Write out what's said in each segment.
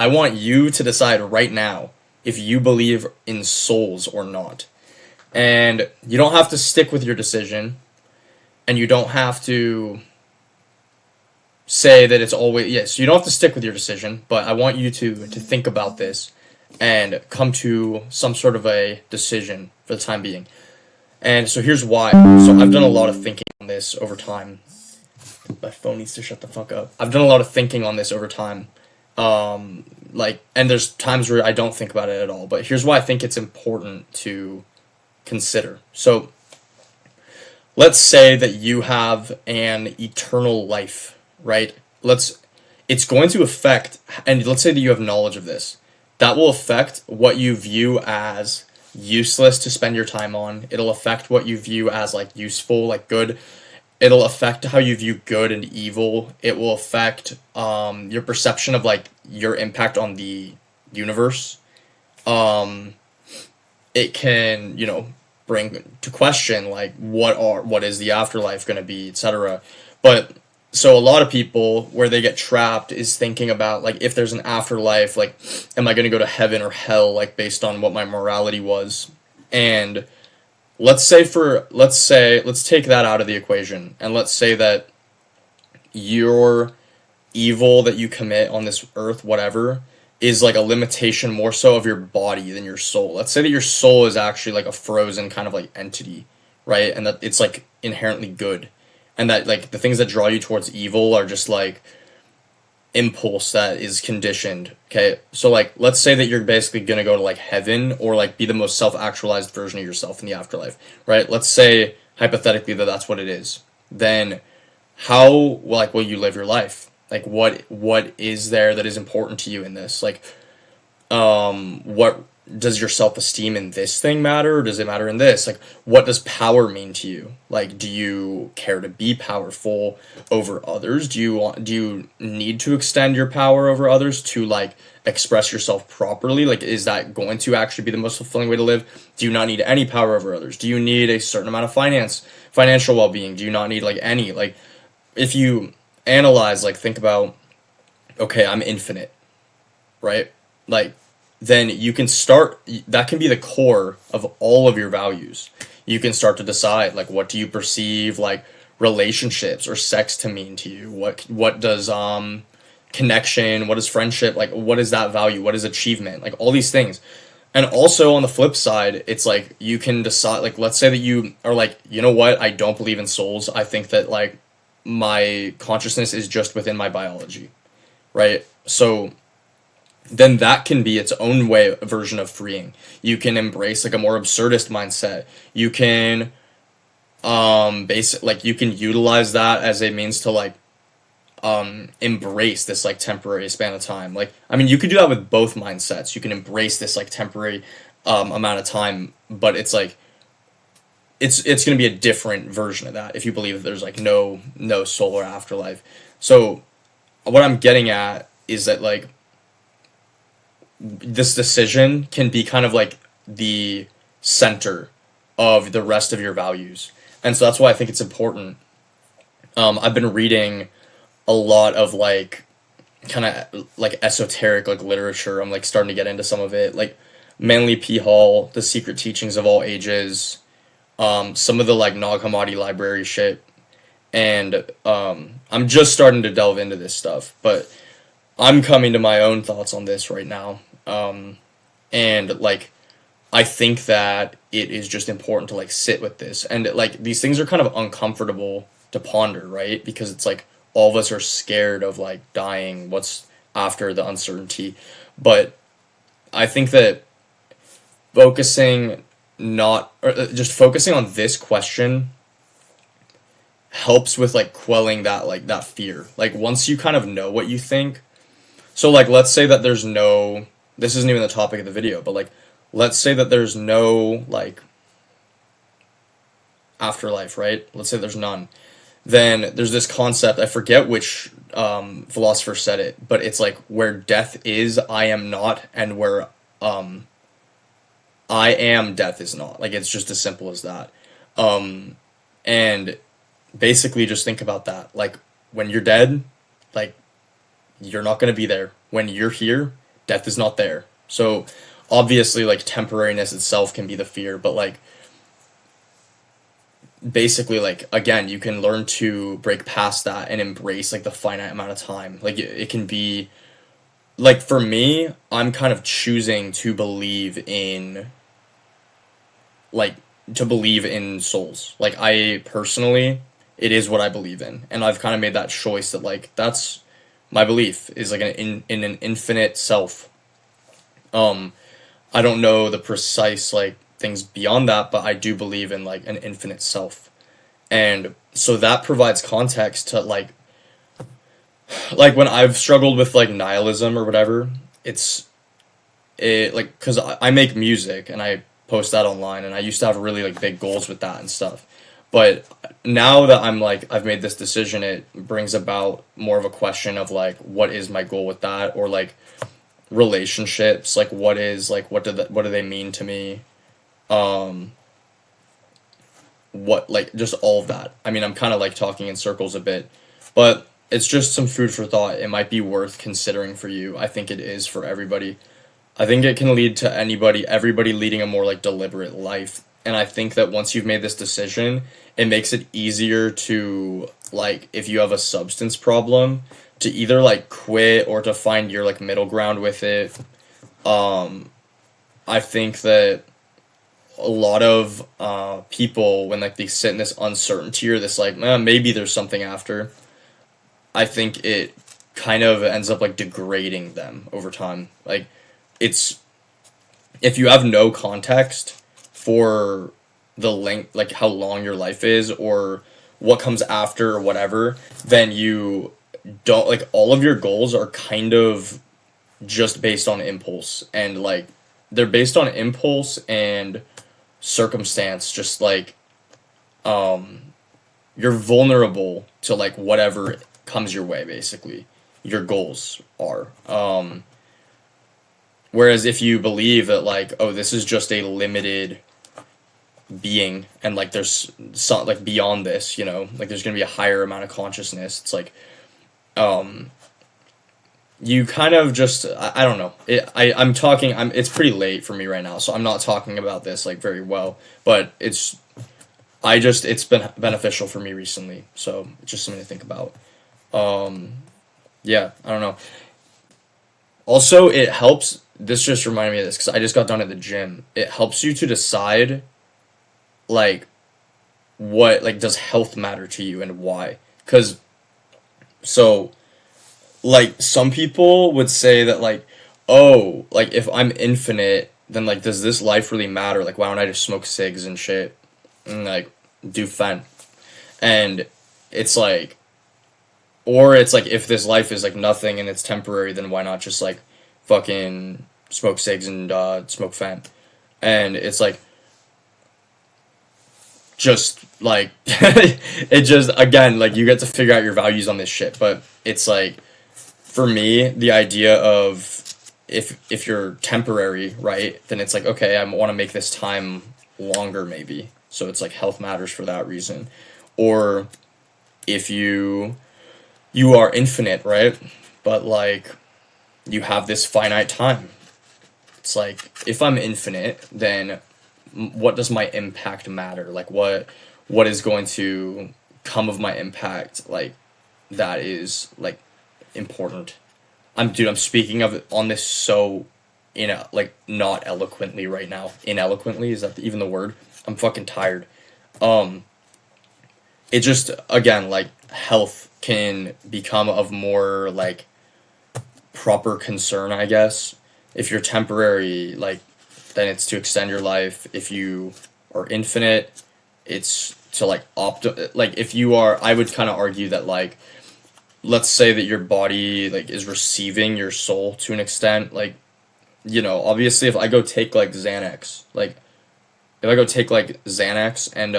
I want you to decide right now if you believe in souls or not. And you don't have to stick with your decision, and you don't have to say that it's always yes, you don't have to stick with your decision, but I want you to think about this and come to some sort of a decision for the time being. And so here's why. So I've done a lot of thinking on this over time. My phone needs to shut the fuck up. I've done a lot of thinking on this over time. And there's times where I don't think about it at all. But here's why I think it's important to consider. So let's say that you have an eternal life, right? It's going to affect, and let's say that you have knowledge of this. That will affect what you view as useless to spend your time on. It'll affect what you view as like useful, like good. It'll affect how you view good and evil. It will affect your perception of like your impact on the universe. It can, bring to question like what is the afterlife going to be, etc. But so a lot of people where they get trapped is thinking about like if there's an afterlife, like am I going to go to heaven or hell, like based on what my morality was. And let's take that out of the equation, and let's say that your evil that you commit on this earth, whatever, is like a limitation more so of your body than your soul. Let's say that your soul is actually like a frozen kind of like entity, right? And that it's like inherently good. And that like the things that draw you towards evil are just like impulse that is conditioned. Okay, so like let's say that you're basically gonna go to like heaven or like be the most self-actualized version of yourself in the afterlife, right? Let's say hypothetically that that's what it is. Then how like will you live your life? Like what is there that is important to you in this? Like what does your self-esteem in this thing matter, or does it matter in this? Like what does power mean to you? Like do you care to be powerful over others? Do you need to extend your power over others to like express yourself properly? Like is that going to actually be the most fulfilling way to live? Do you not need any power over others? Do you need a certain amount of financial well-being? Do you not need like any? Like if you analyze, like think about, okay, I'm infinite, right? Like then you can start, that can be the core of all of your values. You can start to decide like what do you perceive like relationships or sex to mean to you? What does connection, what is friendship, like what is that value, what is achievement, like all these things. And also on the flip side, it's like you can decide, like let's say that you are like, you know what, I don't believe in souls. I think that like my consciousness is just within my biology, right? So then that can be its own version of freeing. You can embrace like a more absurdist mindset. You can you can utilize that as a means to like embrace this like temporary span of time. Like I mean you could do that with both mindsets. You can embrace this like temporary amount of time, but it's like it's going to be a different version of that if you believe that there's like no soul or afterlife. So what I'm getting at is that like this decision can be kind of like the center of the rest of your values. And so that's why I think it's important. I've been reading a lot of like kind of like esoteric like literature. I'm like starting to get into some of it, like Manly P. Hall, The Secret Teachings of All Ages, some of the like Nag Hammadi library shit. And I'm just starting to delve into this stuff, but I'm coming to my own thoughts on this right now. And like I think that it is just important to like sit with this, and like these things are kind of uncomfortable to ponder, right? Because it's like all of us are scared of like dying, what's after the uncertainty. But I think that just focusing on this question helps with like quelling that fear. Like once you kind of know what you think, so like let's say that there's no, this isn't even the topic of the video, but like let's say that there's no like afterlife, right? Let's say there's none. Then there's this concept, I forget which philosopher said it, but it's like where death is, I am not, and where I am, death is not. Like it's just as simple as that. And basically just think about that. Like when you're dead, like you're not going to be there. When you're here, death is not there. So obviously like temporariness itself can be the fear, but like basically like again you can learn to break past that and embrace like the finite amount of time. Like it can be like for me, I'm kind of choosing to believe in like to believe in souls. Like I personally, it is what I believe in, and I've kind of made that choice that like that's my belief is like in an infinite self. Um, I don't know the precise like things beyond that, but I do believe in like an infinite self, and so that provides context to like when I've struggled with like nihilism or whatever. It's it like because I make music and I post that online, and I used to have really like big goals with that and stuff. But now that I'm like I've made this decision, it brings about more of a question of like what is my goal with that, or like relationships, like what is like what do they mean to me, um what like just all of that. I mean, I'm kind of like talking in circles a bit, but it's just some food for thought. It might be worth considering for you. I think it is for everybody. I think it can lead to everybody leading a more like deliberate life. And I think that once you've made this decision, it makes it easier to like if you have a substance problem to either like quit or to find your like middle ground with it. Um I think that a lot of people when like they sit in this uncertainty or this like maybe there's something after, I think it kind of ends up like degrading them over time. Like it's if you have no context for the length, like how long your life is or what comes after or whatever, then you don't like all of your goals are kind of just based on impulse, and like they're based on impulse and circumstance, just like um you're vulnerable to like whatever comes your way basically. Your goals are whereas if you believe that like oh this is just a limited being and like there's some like beyond this, you know, like there's going to be a higher amount of consciousness, it's like um you kind of just I don't know I'm talking it's pretty late for me right now, so I'm not talking about this like very well, but it's been beneficial for me recently, so it's just something to think about. Yeah, I don't know. Also, it helps. This just reminded me of this because I just got done at the gym. It helps you to decide, like, what, like, does health matter to you and why? Because, so, like, some people would say that, like, oh, like, if I'm infinite, then, like, does this life really matter? Like, why don't I just smoke cigs and shit? And, like, do fen. And it's like, or it's like if this life is like nothing and it's temporary, then why not just like fucking smoke cigs and smoke fam? And it's like just like it just again like you get to figure out your values on this shit. But it's like for me the idea of if you're temporary, right, then it's like okay, I want to make this time longer maybe. So it's like health matters for that reason. Or if you are infinite, right? But like you have this finite time. It's like if I'm infinite, then what does my impact matter? Like what is going to come of my impact? Like that is like important. I'm speaking of it on this so like not eloquently right now. Ineloquently, is that even the word? I'm fucking tired. Um it just again like health can become of more like proper concern, I guess. If you're temporary, like then it's to extend your life. If you are infinite, it's to like like if you are, I would kind of argue that like let's say that your body like is receiving your soul to an extent, like you know, obviously if I go take like Xanax, like if I go take like Xanax and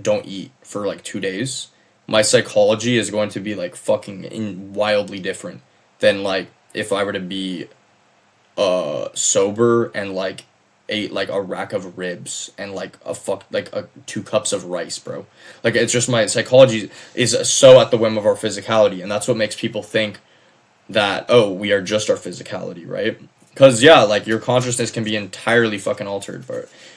don't eat for like 2 days, my psychology is going to be like fucking wildly different than like if I were to be sober and like ate like a rack of ribs and like like 2 cups of rice, bro. Like it's just my psychology is so at the whim of our physicality, and that's what makes people think that oh we are just our physicality, right? Cause yeah, like your consciousness can be entirely fucking altered,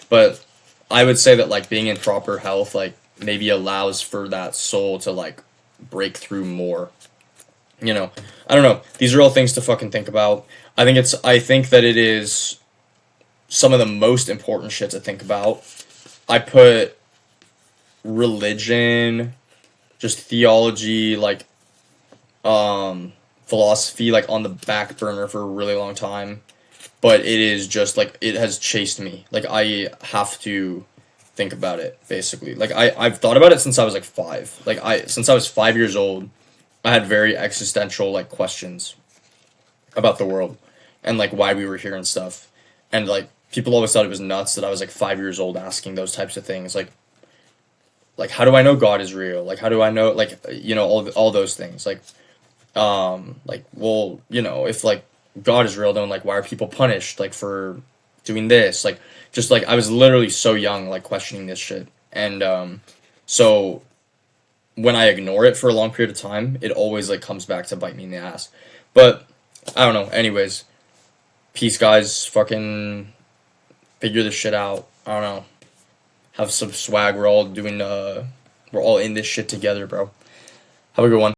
but I would say that like being in proper health like maybe allows for that soul to like break through more. You know, I don't know. These are all things to fucking think about. I think that it is some of the most important shit to think about. I put religion, just theology, like philosophy like on the back burner for a really long time. But it is just like it has chased me. Like I have to think about it basically. Like I've thought about it since I was like 5. Like I since I was 5 years old, I had very existential like questions about the world and like why we were here and stuff. And like people always thought it was nuts that I was like 5 years old asking those types of things. Like how do I know God is real? Like how do I know like you know all those things. Like well, you know, if like God is real then like why are people punished like for doing this? Like just like I was literally so young like questioning this shit. And so when I ignore it for a long period of time, it always like comes back to bite me in the ass. But I don't know. Anyways, peace, guys. Fucking figure this shit out. I don't know. Have some swag. We're all doing. We're all in this shit together, bro. Have a good one.